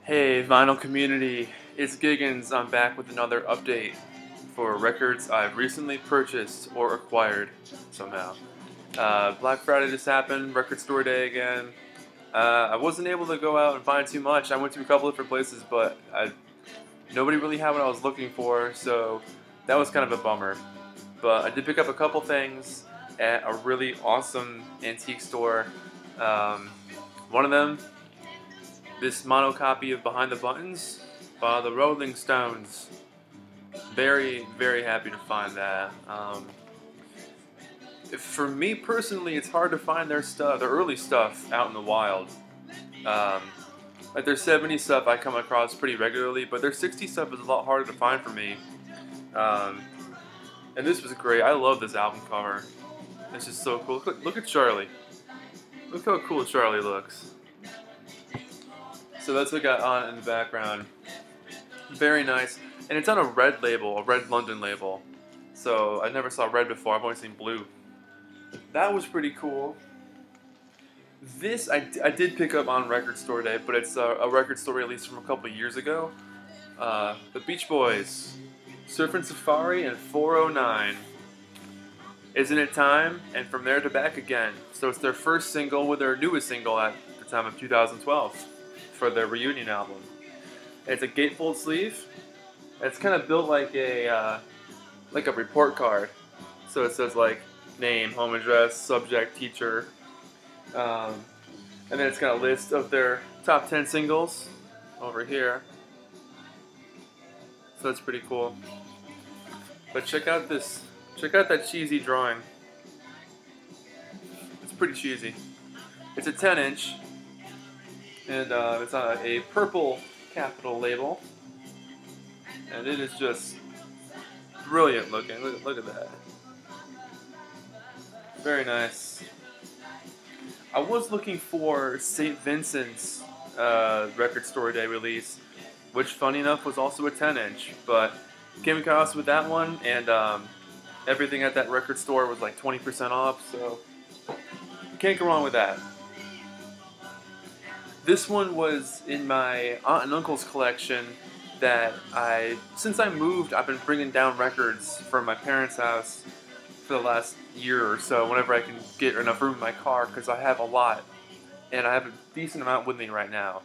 Hey, vinyl community, it's Giggins. I'm back with another update for records I've recently purchased or acquired somehow. Black Friday just happened, record store day again. I wasn't able to go out and find too much. I went to a couple different places, but nobody really had what I was looking for, so that was kind of a bummer. But I did pick up a couple things at a really awesome antique store. Um, One of them, this mono copy of Behind the Buttons by the Rolling Stones. Very, very happy to find that. For me personally, it's hard to find their stuff, their early stuff, out in the wild. Um, like their 70s stuff I come across pretty regularly, but their 60s stuff is a lot harder to find for me. Um, and this was great. I love this album cover. It's just so cool. Look at Charlie. Look how cool Charlie looks. So that's what got on in the background. Very nice. And it's on a red label, a red London label. So I never saw red before, I've only seen blue. That was pretty cool. This I did pick up on Record Store Day, but it's a record store release from a couple years ago. The Beach Boys, Surfin' Safari and 409. Isn't It Time? And From There to Back Again. So it's their first single with their newest single at the time of 2012 for their reunion album. It's a gatefold sleeve. It's kind of built like a report card. So it says like name, home address, subject, teacher, and then it's got a list of their top 10 singles over here. So that's pretty cool. But check out that cheesy drawing. It's pretty cheesy. It's a 10-inch, and it's on a purple capital label, and it is just brilliant looking. Look at that. Very nice. I was looking for St. Vincent's Record Store Day release, which, funny enough, was also a 10-inch, but came across with that one, and everything at that record store was like 20% off, so can't go wrong with that. This one was in my aunt and uncle's collection that since I moved, I've been bringing down records from my parents' house for the last year or so, whenever I can get enough room in my car, because I have a lot, and I have a decent amount with me right now.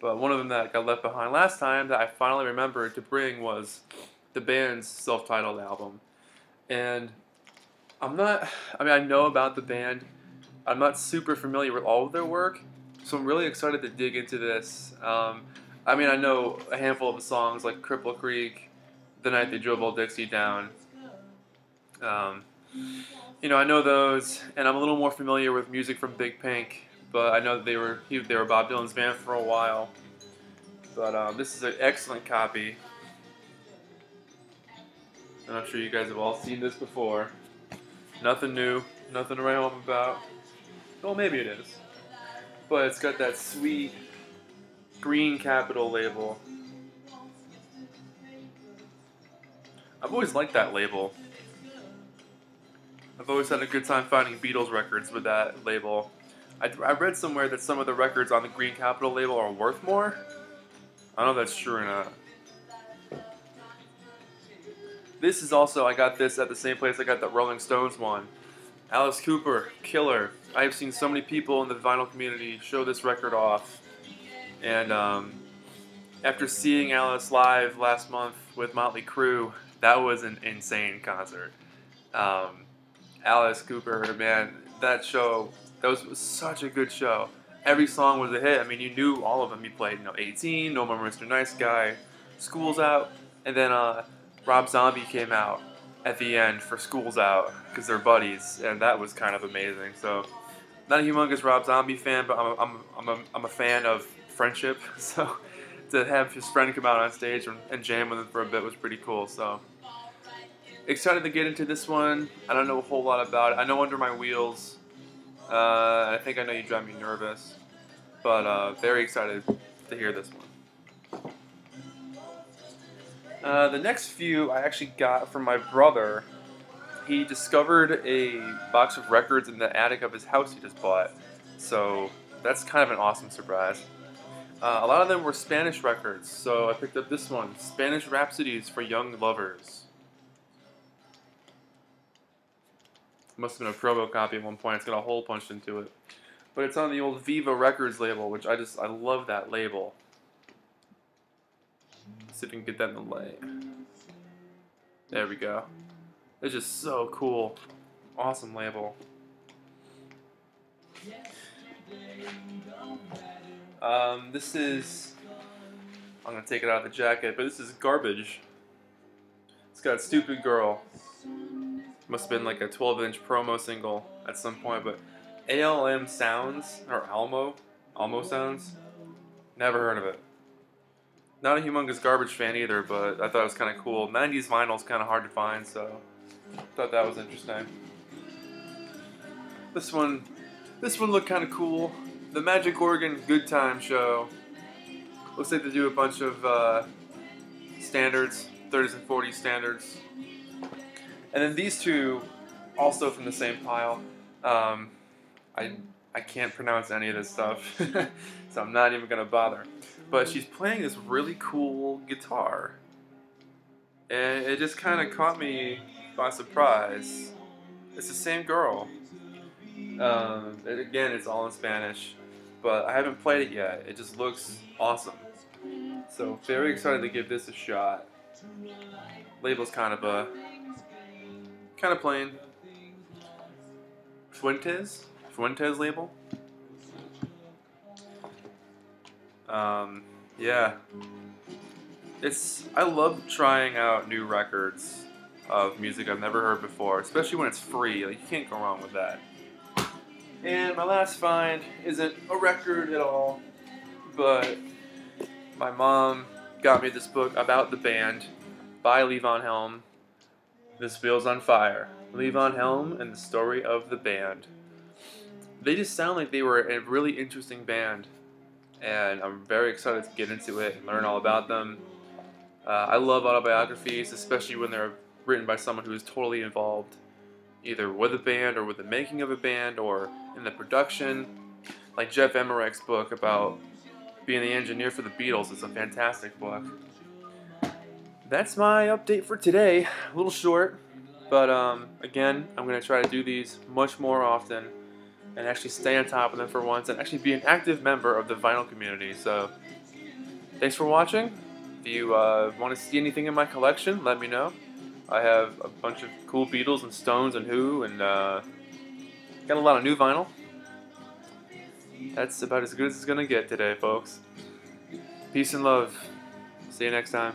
But one of them that got left behind last time that I finally remembered to bring was the band's self-titled album. And I know about the band. I'm not super familiar with all of their work, so I'm really excited to dig into this. I know a handful of the songs like Cripple Creek, The Night They Drove Old Dixie Down. I know those, and I'm a little more familiar with music from Big Pink, but I know that they were Bob Dylan's band for a while. But this is an excellent copy, and I'm sure you guys have all seen this before. Nothing new, nothing to write home about. Well, maybe it is. But it's got that sweet green capital label. I've always liked that label. I've always had a good time finding Beatles records with that label. I read somewhere that some of the records on the green capital label are worth more. I don't know if that's true or not. This is also, I got this at the same place I got the Rolling Stones one. Alice Cooper, killer. I have seen so many people in the vinyl community show this record off. And after seeing Alice live last month with Motley Crue, that was an insane concert. Alice Cooper, man, that was such a good show. Every song was a hit. You knew all of them. He played, 18, No More Mr. Nice Guy, School's Out, and then Rob Zombie came out at the end for School's Out because they're buddies, and that was kind of amazing. So, not a humongous Rob Zombie fan, but I'm a fan of friendship. So, to have his friend come out on stage and jam with him for a bit was pretty cool. So, excited to get into this one. I don't know a whole lot about it. I know Under My Wheels. I think I Know You Drive Me Nervous. But very excited to hear this one. The next few I actually got from my brother. He discovered a box of records in the attic of his house he just bought. So that's kind of an awesome surprise. A lot of them were Spanish records, so I picked up this one, Spanish Rhapsodies for Young Lovers. Must have been a promo copy at one point. It's got a hole punched into it. But it's on the old Viva Records label, which I love that label. Let's see if we can get that in the light. There we go. It's just so cool. Awesome label. This is, I'm going to take it out of the jacket, but this is Garbage. It's got Stupid Girl. Must have been like a 12-inch promo single at some point, but ALM Sounds, or Almo Sounds, never heard of it. Not a humongous Garbage fan either, but I thought it was kind of cool. 90s vinyl's kind of hard to find, so I thought that was interesting. This one looked kind of cool. The Magic Organ Good Time Show. Looks like they do a bunch of standards, 30s and 40s standards. And then these two, also from the same pile. I can't pronounce any of this stuff, so I'm not even going to bother. But she's playing this really cool guitar. And it just kind of caught me by surprise. It's the same girl. Again, it's all in Spanish, but I haven't played it yet. It just looks awesome. So very excited to give this a shot. Label's kind of plain. Fuentes label. Yeah. I love trying out new records of music I've never heard before, especially when it's free. Like, you can't go wrong with that. And my last find isn't a record at all, but my mom got me this book about the band by Levon Helm. This Wheel's on Fire. Levon Helm and the Story of the Band. They just sound like they were a really interesting band, and I'm very excited to get into it and learn all about them. I love autobiographies, especially when they're written by someone who is totally involved, either with a band or with the making of a band or in the production. Like Jeff Emmerich's book about being the engineer for the Beatles. It's a fantastic book. That's my update for today. A little short, but again, I'm going to try to do these much more often and actually stay on top of them for once and actually be an active member of the vinyl community. So thanks for watching. If you want to see anything in my collection, let me know. I have a bunch of cool Beatles and Stones and Who, and got a lot of new vinyl. That's about as good as it's going to get today, folks. Peace and love. See you next time.